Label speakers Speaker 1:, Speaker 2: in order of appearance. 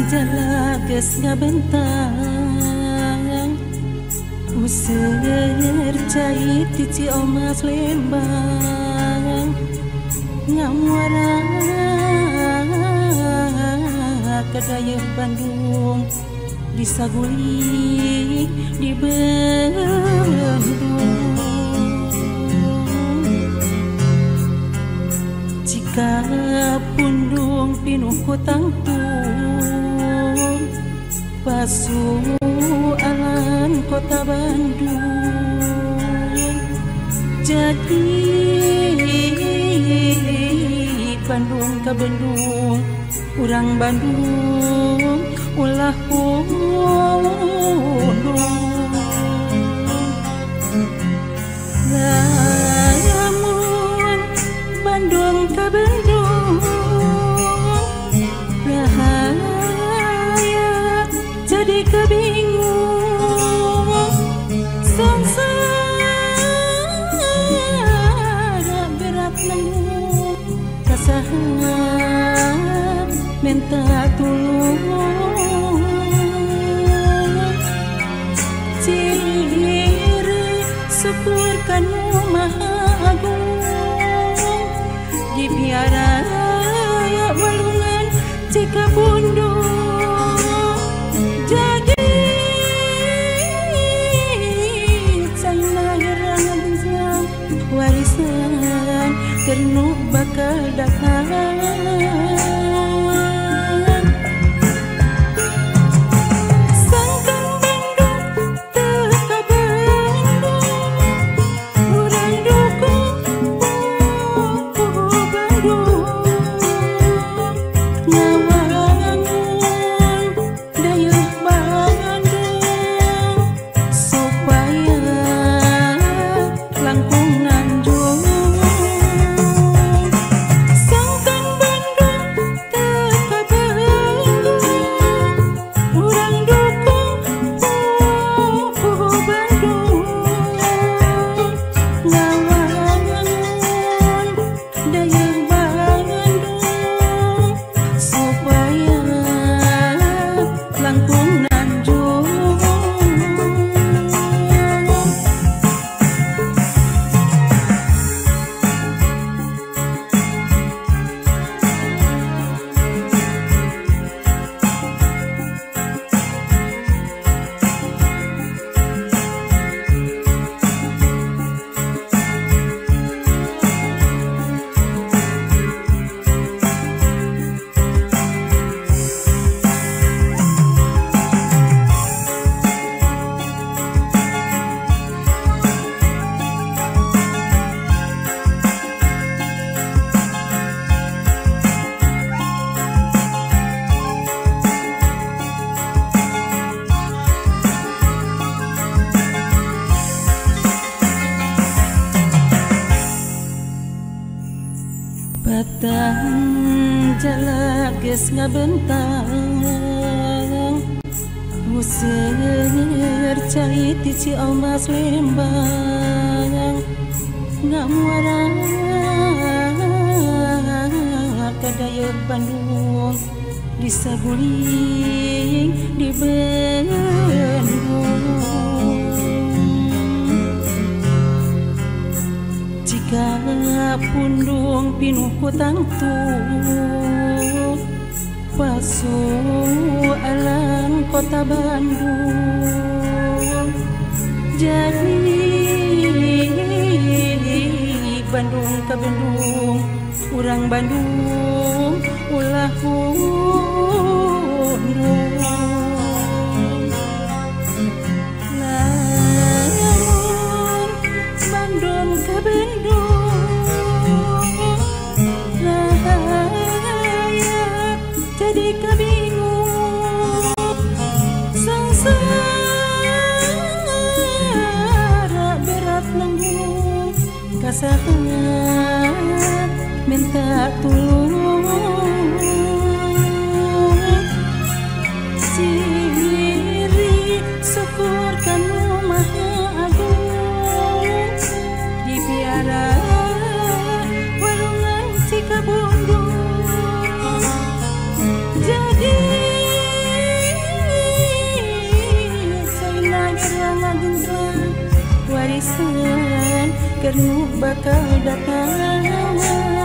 Speaker 1: Jala geus ngabentang useur cai ti Ciamas Lembang ngamuara ka dayeuh Bandung di Saguling di Bandung jika pundung pinuh hutang pasualan kota Bandung jadi Bandung ke Bandung urang Bandung ulah pundung lamun Bandung ke Bandung jadi kebingung sangsara berat nanggung kasaha minta tulung ciri syukur kanu maha agung dibiara ya balungan jika bundung jadi sana herangan warisan kernu bakal datang sangkan Bandung teka Bandung urang dukung Bandung nyawangun dayeuh Bandung supaya langkung Nanjung sangkan Bandung teka Bandung urang dukung Bandung ngawangun dayeuh Bandung supaya langkung Nanjung batang jala geus ngabentang useur cai ti Ciamas Lembang ngamuara ka dayeuh Bandung di Saguling di Bandung jika pundung pinuh hutang pasualan kota Bandung jadi Bandung ke Bandung urang Bandung ulah pundung lamun Bandung ke Bandung rahaya jadi kebingung sangsara kasahat minta tulung siri syukur kanu maha agung dibiara warungan si kabundung jadi saina gerang ageng warisan kernu bakal datang